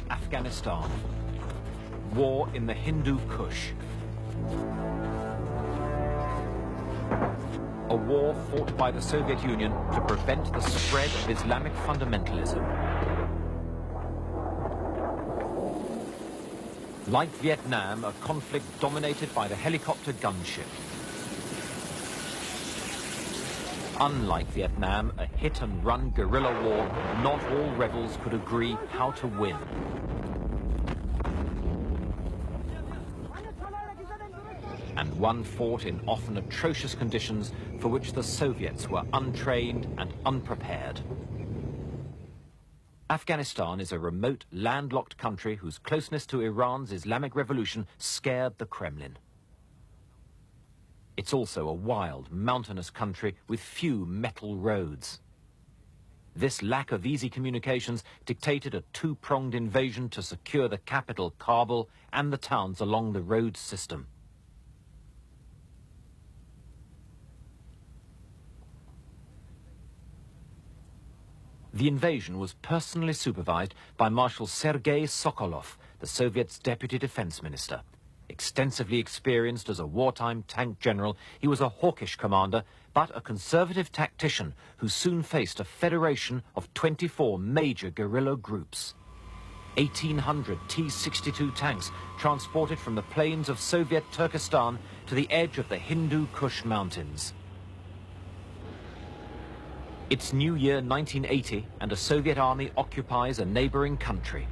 Afghanistan. War in the Hindu Kush. A war fought by the Soviet Union to prevent the spread of Islamic fundamentalism. Like Vietnam, a conflict dominated by the helicopter gunship. Unlike Vietnam, a hit-and-run guerrilla war, not all rebels could agree how to win. And one fought in often atrocious conditions for which the Soviets were untrained and unprepared. Afghanistan is a remote, landlocked country whose closeness to Iran's Islamic Revolution scared the Kremlin. It's also a wild, mountainous country with few metal roads. This lack of easy communications dictated a two-pronged invasion to secure the capital, Kabul, and the towns along the road system. The invasion was personally supervised by Marshal Sergei Sokolov, the Soviet's deputy defense minister. Extensively experienced as a wartime tank general, he was a hawkish commander, but a conservative tactician who soon faced a federation of 24 major guerrilla groups. 1,800 T-62 tanks transported from the plains of Soviet Turkestan to the edge of the Hindu Kush Mountains. It's New Year 1980, and a Soviet army occupies a neighboring country.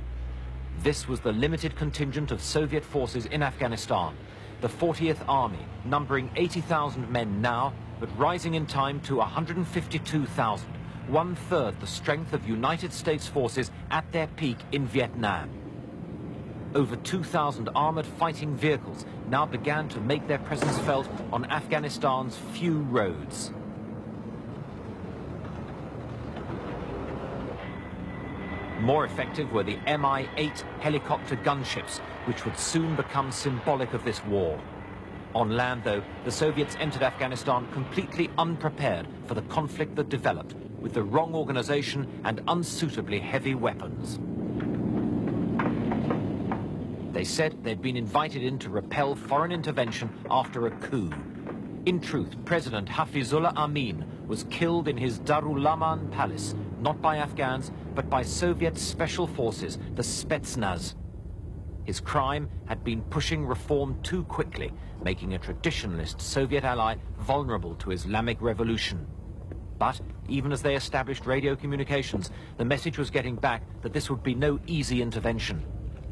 This was the limited contingent of Soviet forces in Afghanistan, the 40th Army, numbering 80,000 men now, but rising in time to 152,000, one-third the strength of United States forces at their peak in Vietnam. Over 2,000 armored fighting vehicles now began to make their presence felt on Afghanistan's few roads. More effective were the Mi-8 helicopter gunships, which would soon become symbolic of this war. On land, though, the Soviets entered Afghanistan completely unprepared for the conflict that developed, with the wrong organization and unsuitably heavy weapons. They said they'd been invited in to repel foreign intervention after a coup. In truth, President Hafizullah Amin was killed in his Darul Aman palace, not by Afghans, but by Soviet special forces, the Spetsnaz. His crime had been pushing reform too quickly, making a traditionalist Soviet ally vulnerable to Islamic revolution. But even as they established radio communications, the message was getting back that this would be no easy intervention.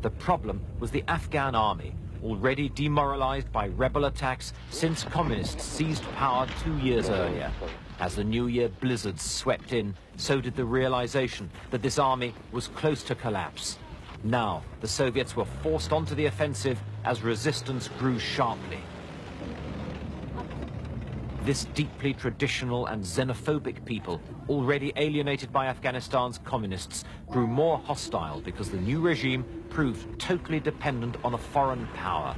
The problem was the Afghan army, already demoralized by rebel attacks since communists seized power 2 years earlier. As the New Year blizzards swept in, so did the realization that this army was close to collapse. Now, the Soviets were forced onto the offensive as resistance grew sharply. This deeply traditional and xenophobic people, already alienated by Afghanistan's communists, grew more hostile because the new regime proved totally dependent on a foreign power.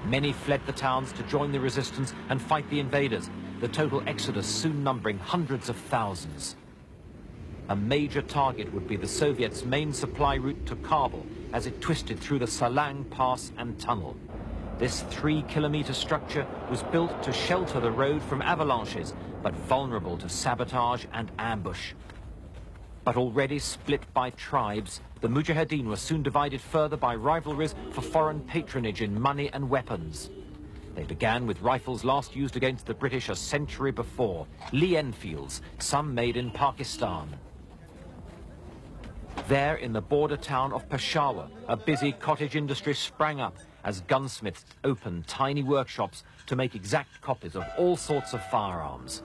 Many fled the towns to join the resistance and fight the invaders, the total exodus soon numbering hundreds of thousands. A major target would be the Soviets' main supply route to Kabul as it twisted through the Salang Pass and tunnel. This 3-kilometer structure was built to shelter the road from avalanches, but vulnerable to sabotage and ambush. But already split by tribes, the Mujahideen were soon divided further by rivalries for foreign patronage in money and weapons. They began with rifles last used against the British a century before, Lee Enfields, some made in Pakistan. There, in the border town of Peshawar, a busy cottage industry sprang up as gunsmiths opened tiny workshops to make exact copies of all sorts of firearms.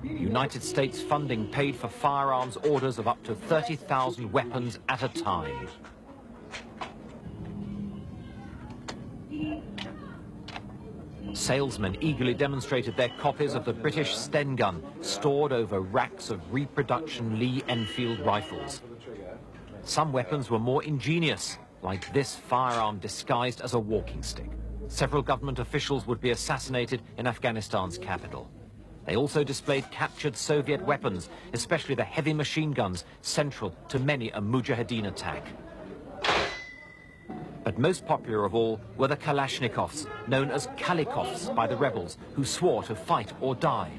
United States funding paid for firearms orders of up to 30,000 weapons at a time. Salesmen eagerly demonstrated their copies of the British Sten gun, stored over racks of reproduction Lee Enfield rifles. Some weapons were more ingenious, like this firearm disguised as a walking stick. Several government officials would be assassinated in Afghanistan's capital. They also displayed captured Soviet weapons, especially the heavy machine guns, central to many a Mujahideen attack. But most popular of all were the Kalashnikovs, known as Kalikovs by the rebels, who swore to fight or die.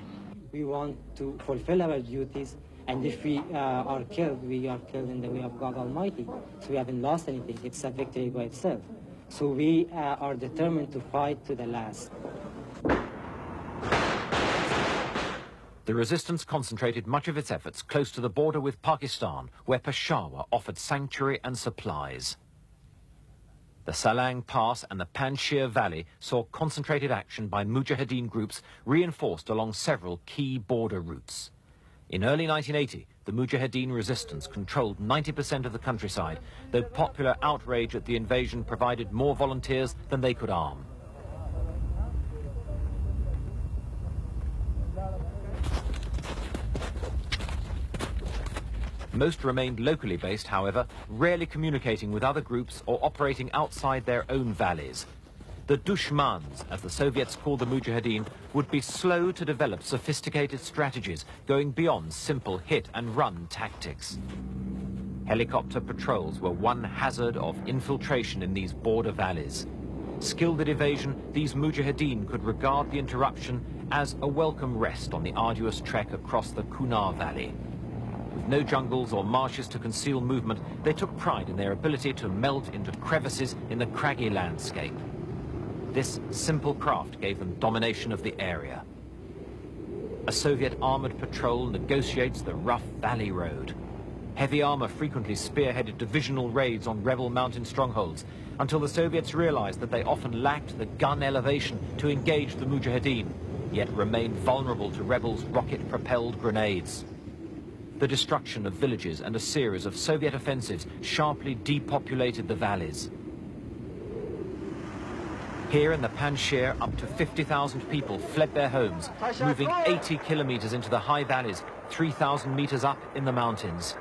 We want to fulfill our duties, and if we are killed, we are killed in the way of God Almighty. So we haven't lost anything. It's a victory by itself. So we are determined to fight to the last. The resistance concentrated much of its efforts close to the border with Pakistan, where Peshawar offered sanctuary and supplies. The Salang Pass and the Panjshir Valley saw concentrated action by Mujahideen groups reinforced along several key border routes. In early 1980, the Mujahideen resistance controlled 90% of the countryside, though popular outrage at the invasion provided more volunteers than they could arm. Most remained locally based, however, rarely communicating with other groups or operating outside their own valleys. The Dushmans, as the Soviets called the Mujahideen, would be slow to develop sophisticated strategies, going beyond simple hit-and-run tactics. Helicopter patrols were one hazard of infiltration in these border valleys. Skilled at evasion, these Mujahideen could regard the interruption as a welcome rest on the arduous trek across the Kunar Valley. With no jungles or marshes to conceal movement, they took pride in their ability to melt into crevices in the craggy landscape. This simple craft gave them domination of the area. A Soviet armored patrol negotiates the rough valley road. Heavy armor frequently spearheaded divisional raids on rebel mountain strongholds, until the Soviets realized that they often lacked the gun elevation to engage the Mujahideen, yet remained vulnerable to rebels' rocket-propelled grenades. The destruction of villages and a series of Soviet offensives sharply depopulated the valleys. Here in the Panjshir, up to 50,000 people fled their homes, moving 80 kilometers into the high valleys, 3,000 meters up in the mountains.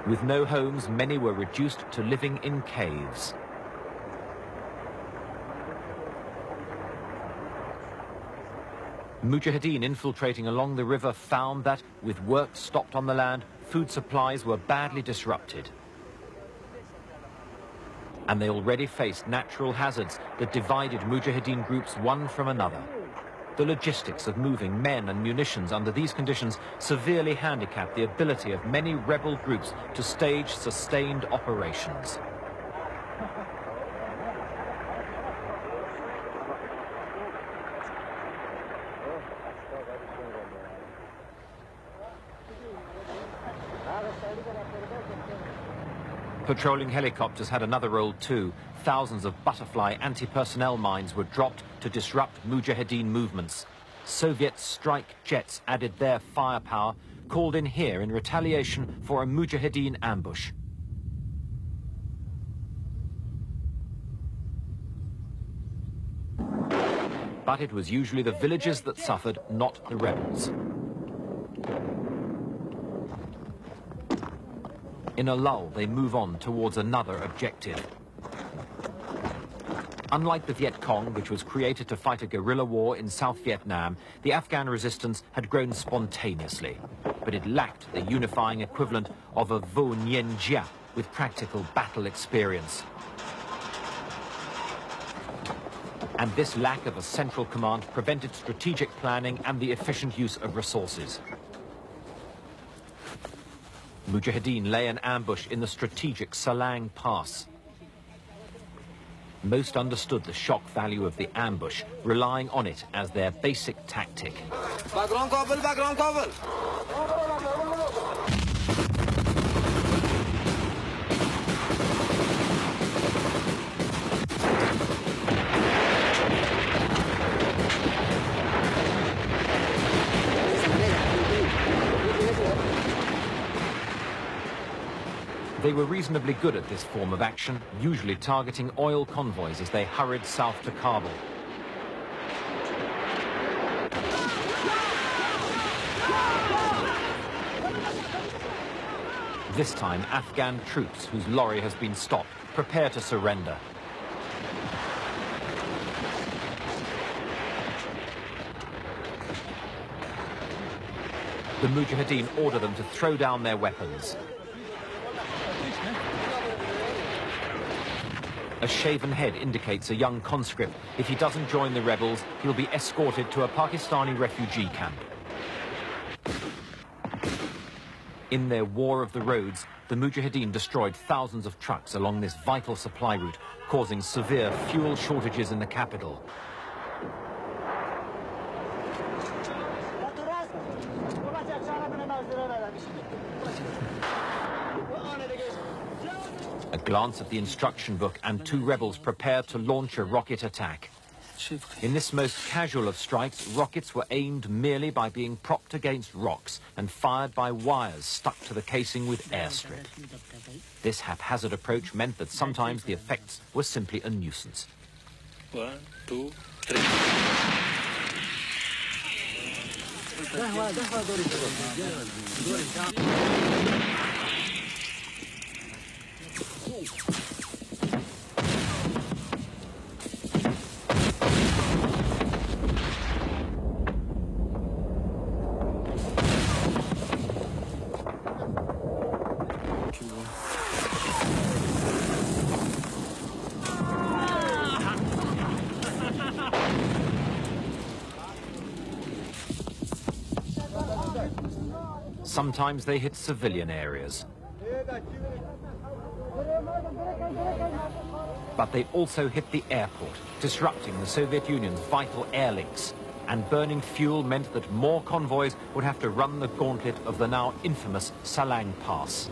With no homes, many were reduced to living in caves. Mujahideen infiltrating along the river found that, with work stopped on the land, food supplies were badly disrupted. And they already faced natural hazards that divided Mujahideen groups one from another. The logistics of moving men and munitions under these conditions severely handicapped the ability of many rebel groups to stage sustained operations. Patrolling helicopters had another role too. Thousands of butterfly anti-personnel mines were dropped to disrupt Mujahideen movements. Soviet strike jets added their firepower, called in here in retaliation for a Mujahideen ambush. But it was usually the villages that suffered, not the rebels. In a lull, they move on towards another objective. Unlike the Viet Cong, which was created to fight a guerrilla war in South Vietnam, the Afghan resistance had grown spontaneously. But it lacked the unifying equivalent of a Vo Nguyen Gia with practical battle experience. And this lack of a central command prevented strategic planning and the efficient use of resources. Mujahideen lay an ambush in the strategic Salang Pass. Most understood the shock value of the ambush, relying on it as their basic tactic. Background cover, background cover. They were reasonably good at this form of action, usually targeting oil convoys as they hurried south to Kabul. This time, Afghan troops, whose lorry has been stopped, prepare to surrender. The Mujahideen order them to throw down their weapons. A shaven head indicates a young conscript. If he doesn't join the rebels, he'll be escorted to a Pakistani refugee camp. In their war of the roads, the Mujahideen destroyed thousands of trucks along this vital supply route, causing severe fuel shortages in the capital. A glance at the instruction book and two rebels prepare to launch a rocket attack. In this most casual of strikes, rockets were aimed merely by being propped against rocks and fired by wires stuck to the casing with airstrip. This haphazard approach meant that sometimes the effects were simply a nuisance. 1, 2, 3. Sometimes they hit civilian areas. But they also hit the airport, disrupting the Soviet Union's vital air links. And burning fuel meant that more convoys would have to run the gauntlet of the now infamous Salang Pass.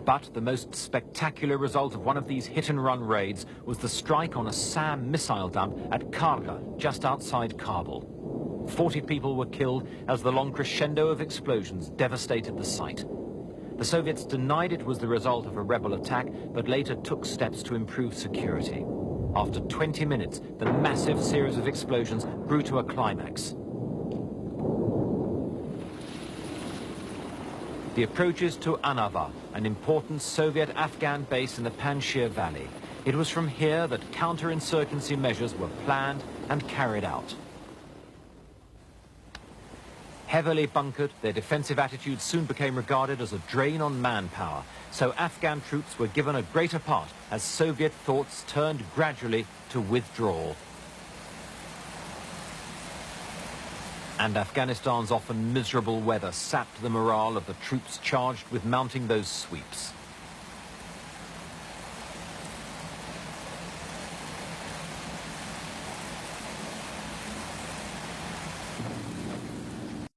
But the most spectacular result of one of these hit-and-run raids was the strike on a SAM missile dump at Karga, just outside Kabul. 40 people were killed as the long crescendo of explosions devastated the site. The Soviets denied it was the result of a rebel attack, but later took steps to improve security. After 20 minutes, the massive series of explosions grew to a climax. The approaches to Anava, an important Soviet-Afghan base in the Panjshir Valley. It was from here that counterinsurgency measures were planned and carried out. Heavily bunkered, their defensive attitude soon became regarded as a drain on manpower, so Afghan troops were given a greater part as Soviet thoughts turned gradually to withdrawal. And Afghanistan's often miserable weather sapped the morale of the troops charged with mounting those sweeps.